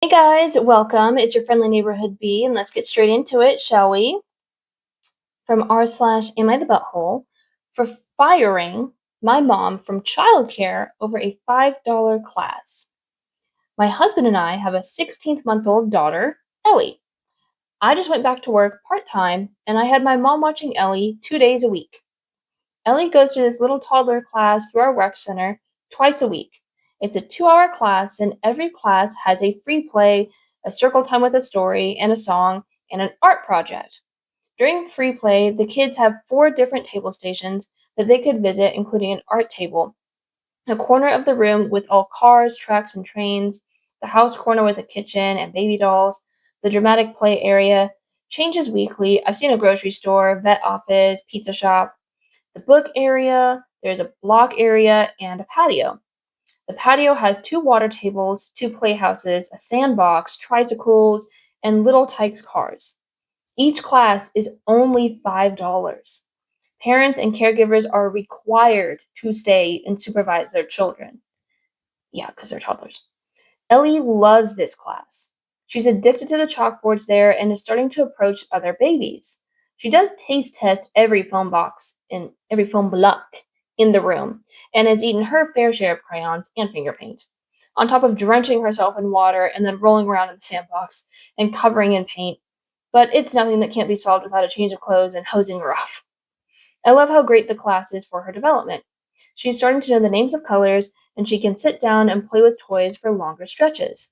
Hey guys, welcome. It's your friendly neighborhood bee, and let's get straight into it, shall we? From r/ am I the butthole for firing my mom from childcare over a $5 class. My husband and I have a 16-month-old daughter, Ellie. I just went back to work part-time, and I had my mom watching Ellie 2 days a week. Ellie goes to this little toddler class through our rec center twice a week. It's a 2-hour class, and every class has a free play, a circle time with a story, and a song, and an art project. During free play, the kids have 4 different table stations that they could visit, including an art table, a corner of the room with all cars, trucks, and trains, the house corner with a kitchen and baby dolls, the dramatic play area. Changes weekly. I've seen a grocery store, vet office, pizza shop, the book area, there's a block area, and a patio. The patio has 2 water tables, 2 playhouses, a sandbox, tricycles, and little Tykes cars. Each class is only $5. Parents and caregivers are required to stay and supervise their children. Yeah, because they're toddlers. Ellie loves this class. She's addicted to the chalkboards there and is starting to approach other babies. She does taste test every foam block in the room and has eaten her fair share of crayons and finger paint. On top of drenching herself in water and then rolling around in the sandbox and covering in paint, but it's nothing that can't be solved without a change of clothes and hosing her off. I love how great the class is for her development. She's starting to know the names of colors, and she can sit down and play with toys for longer stretches.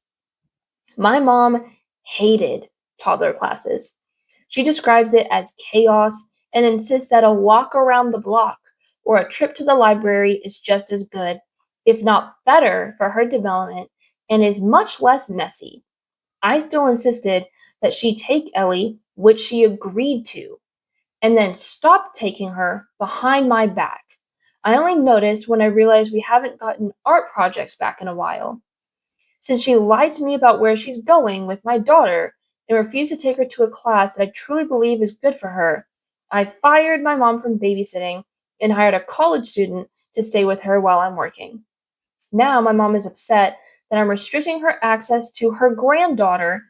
My mom hated toddler classes. She describes it as chaos and insists that a walk around the block or a trip to the library is just as good, if not better, for her development and is much less messy. I still insisted that she take Ellie, which she agreed to, and then stopped taking her behind my back. I only noticed when I realized we haven't gotten art projects back in a while. Since she lied to me about where she's going with my daughter and refused to take her to a class that I truly believe is good for her, I fired my mom from babysitting and hired a college student to stay with her while I'm working. Now my mom is upset that I'm restricting her access to her granddaughter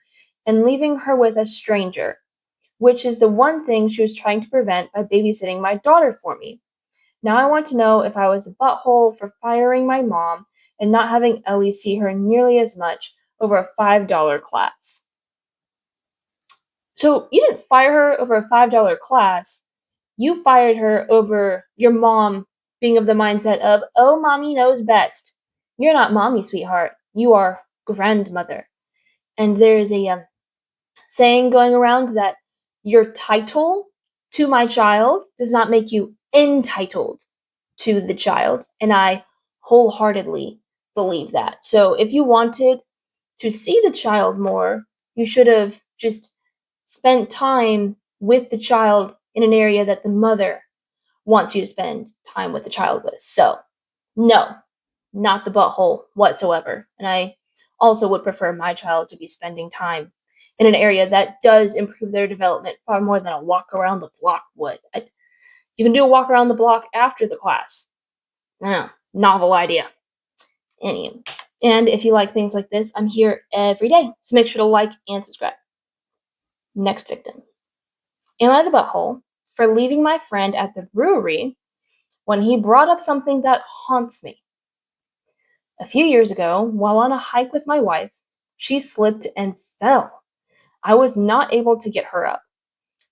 and leaving her with a stranger, which is the one thing she was trying to prevent by babysitting my daughter for me. Now I want to know if I was the butthole for firing my mom and not having Ellie see her nearly as much over a $5 class. So you didn't fire her over a $5 class. You fired her over your mom being of the mindset of, oh, mommy knows best. You're not mommy, sweetheart. You are grandmother. And there's a saying going around that your title to my child does not make you entitled to the child. And I wholeheartedly believe that. So if you wanted to see the child more, you should have just spent time with the child in an area that the mother wants you to spend time with the child with. So, no, not the butthole whatsoever. And I also would prefer my child to be spending time in an area that does improve their development far more than a walk around the block would. You can do a walk around the block after the class. I don't know, novel idea. Anyway, and if you like things like this, I'm here every day. So make sure to like and subscribe. Next victim. Am I the butthole for leaving my friend at the brewery when he brought up something that haunts me? A few years ago, while on a hike with my wife, she slipped and fell. I was not able to get her up.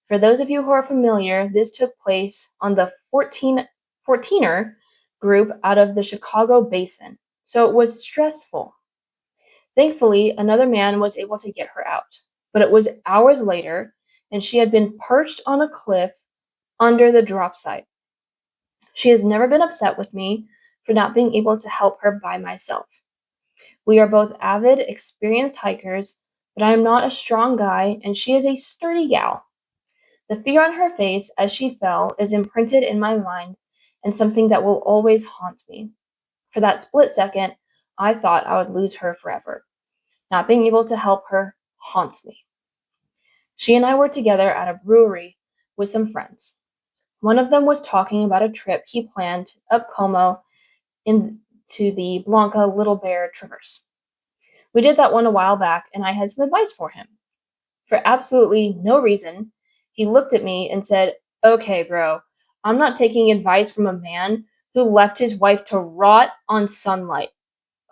For those of you who are familiar, this took place on the 14er group out of the Chicago Basin, so it was stressful. Thankfully, another man was able to get her out, but it was hours later, and she had been perched on a cliff under the drop site. She has never been upset with me for not being able to help her by myself. We are both avid, experienced hikers, but I am not a strong guy, and she is a sturdy gal. The fear on her face as she fell is imprinted in my mind and something that will always haunt me. For that split second, I thought I would lose her forever. Not being able to help her haunts me. She and I were together at a brewery with some friends. One of them was talking about a trip he planned up Como into the Blanca Little Bear Traverse. We did that one a while back, and I had some advice for him. For absolutely no reason, he looked at me and said, "Okay, bro, I'm not taking advice from a man who left his wife to rot on sunlight."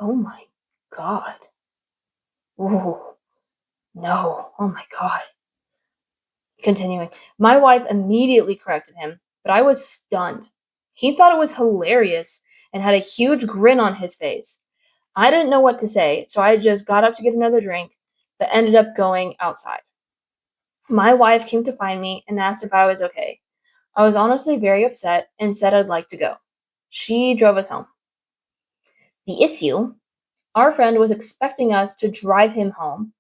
Oh my God. Ooh, no. Oh my God. Continuing, my wife immediately corrected him, but I was stunned. He thought it was hilarious and had a huge grin on his face. I didn't know what to say, so I just got up to get another drink, but ended up going outside. My wife came to find me and asked if I was okay. I was honestly very upset and said I'd like to go. She drove us home. The issue, our friend was expecting us to drive him home,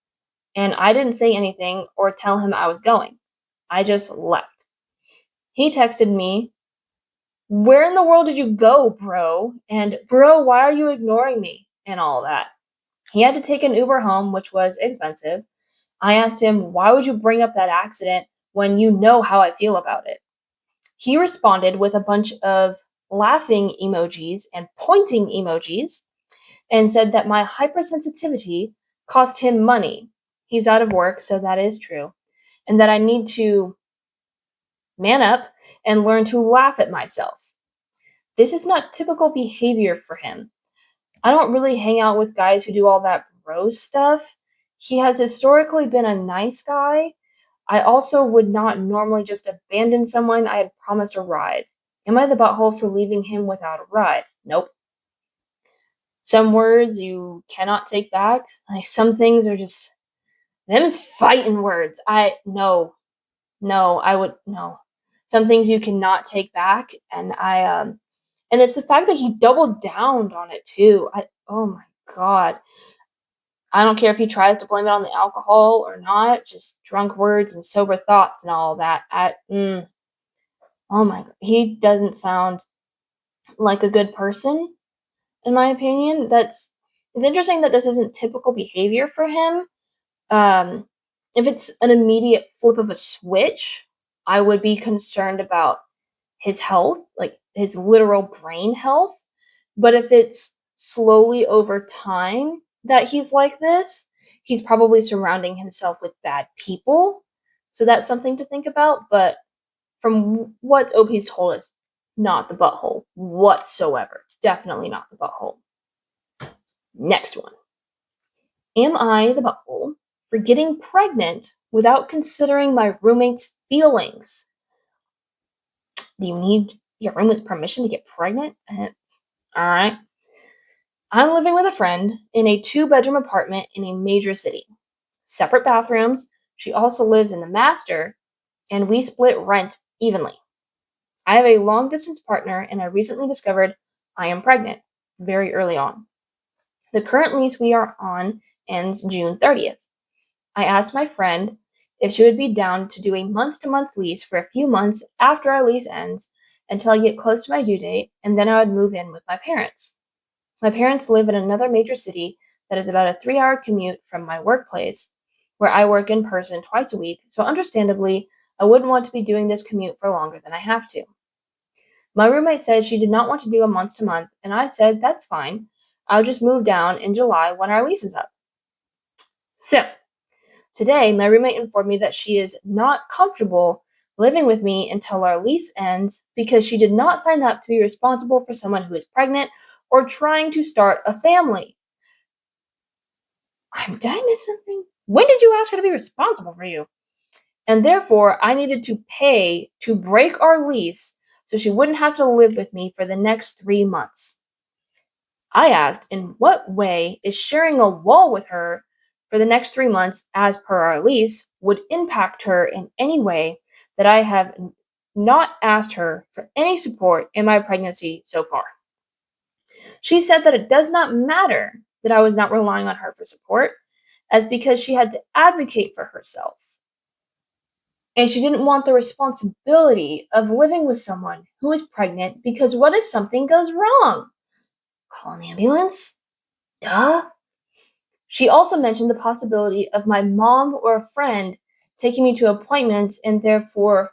and I didn't say anything or tell him I was going. I just left. He texted me, "Where in the world did you go, bro?" And, "Bro, why are you ignoring me?" And all that. He had to take an Uber home, which was expensive. I asked him, "Why would you bring up that accident when you know how I feel about it?" He responded with a bunch of laughing emojis and pointing emojis and said that my hypersensitivity cost him money. He's out of work, so that is true. And that I need to man up and learn to laugh at myself. This is not typical behavior for him. I don't really hang out with guys who do all that bro stuff. He has historically been a nice guy. I also would not normally just abandon someone I had promised a ride. Am I the butthole for leaving him without a ride? Nope. Some words you cannot take back. Like some things are just them's fighting words. I would no. Some things you cannot take back, and and it's the fact that he doubled down on it too. Oh my God. I don't care if he tries to blame it on the alcohol or not, just drunk words and sober thoughts and all that. Oh my, he doesn't sound like a good person, in my opinion. It's interesting that this isn't typical behavior for him. Um, if it's an immediate flip of a switch, I would be concerned about his health, like his literal brain health. But if it's slowly over time that he's like this, he's probably surrounding himself with bad people. So that's something to think about. But from what OP's told us, not the butthole whatsoever. Definitely not the butthole. Next one. Am I the butthole for getting pregnant without considering my roommate's feelings? Do you need your roommate's permission to get pregnant? All right. I'm living with a friend in a 2-bedroom apartment in a major city. Separate bathrooms. She also lives in the master, and we split rent evenly. I have a long distance partner, and I recently discovered I am pregnant very early on. The current lease we are on ends June 30th. I asked my friend if she would be down to do a month-to-month lease for a few months after our lease ends until I get close to my due date, and then I would move in with my parents. My parents live in another major city that is about a 3-hour commute from my workplace, where I work in person twice a week, so understandably, I wouldn't want to be doing this commute for longer than I have to. My roommate said she did not want to do a month to month, and I said that's fine. I'll just move down in July when our lease is up. So, today my roommate informed me that she is not comfortable living with me until our lease ends because she did not sign up to be responsible for someone who is pregnant or trying to start a family. Did I miss something? When did you ask her to be responsible for you? And therefore, I needed to pay to break our lease so she wouldn't have to live with me for the next 3 months. I asked, in what way is sharing a wall with her for the next 3 months, as per our lease, would impact her in any way that I have not asked her for any support in my pregnancy so far. She said that it does not matter that I was not relying on her for support, as because she had to advocate for herself. And she didn't want the responsibility of living with someone who is pregnant because what if something goes wrong? Call an ambulance? Duh. She also mentioned the possibility of my mom or a friend taking me to appointments and therefore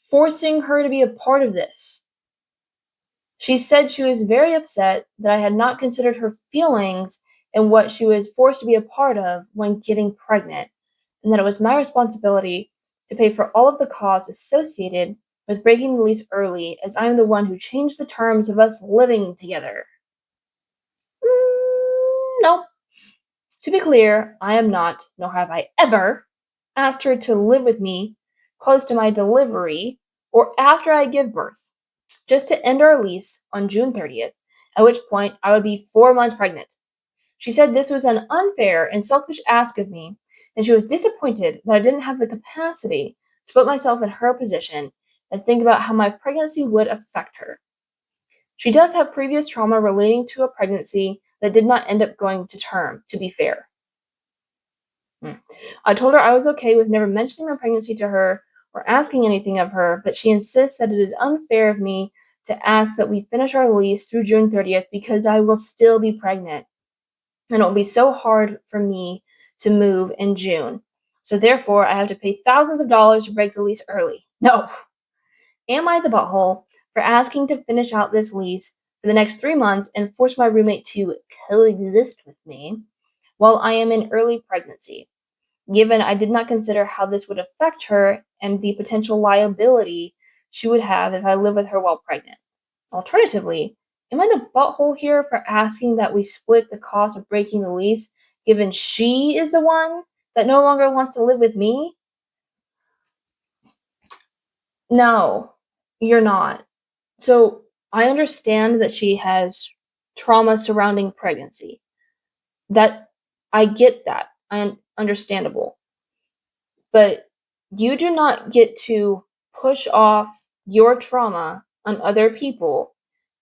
forcing her to be a part of this. She said she was very upset that I had not considered her feelings and what she was forced to be a part of when getting pregnant, and that it was my responsibility to pay for all of the costs associated with breaking the lease early, as I am the one who changed the terms of us living together. Nope. To be clear, I am not, nor have I ever, asked her to live with me close to my delivery or after I give birth, just to end our lease on June 30th, at which point I would be 4 months pregnant. She said this was an unfair and selfish ask of me, and she was disappointed that I didn't have the capacity to put myself in her position and think about how my pregnancy would affect her. She does have previous trauma relating to a pregnancy that did not end up going to term, to be fair. I told her I was okay with never mentioning my pregnancy to her or asking anything of her, but she insists that it is unfair of me to ask that we finish our lease through June 30th because I will still be pregnant. And it will be so hard for me to move in June. So therefore, I have to pay thousands of dollars to break the lease early. No. Am I the butthole for asking to finish out this lease for the next 3 months and force my roommate to coexist with me while I am in early pregnancy, given I did not consider how this would affect her and the potential liability she would have if I live with her while pregnant? Alternatively, am I the butthole here for asking that we split the cost of breaking the lease, given she is the one that no longer wants to live with me? No, you're not. So I understand that she has trauma surrounding pregnancy. That I get that. Understandable. But you do not get to push off your trauma on other people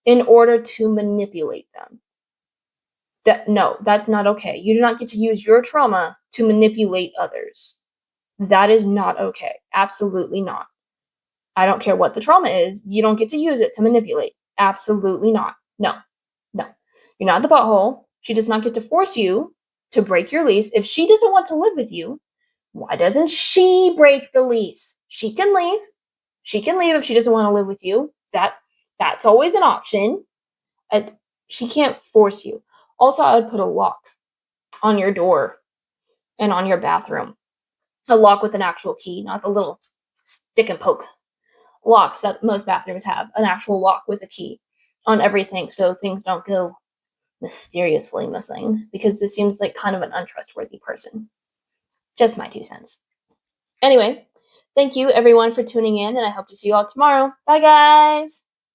in order to manipulate them. No, that's not okay. You do not get to use your trauma to manipulate others. That is not okay. Absolutely not. I don't care what the trauma is. You don't get to use it to manipulate. Absolutely not. No, no. You're not the butthole. She does not get to force you to break your lease. If she doesn't want to live with you, why doesn't she break the lease? She can leave. She can leave if she doesn't want to live with you. That's always an option. She can't force you. Also, I would put a lock on your door and on your bathroom. A lock with an actual key, not the little stick and poke locks that most bathrooms have. An actual lock with a key on everything so things don't go mysteriously missing, because this seems like kind of an untrustworthy person. Just my 2 cents. Anyway, thank you everyone for tuning in, and I hope to see you all tomorrow. Bye, guys!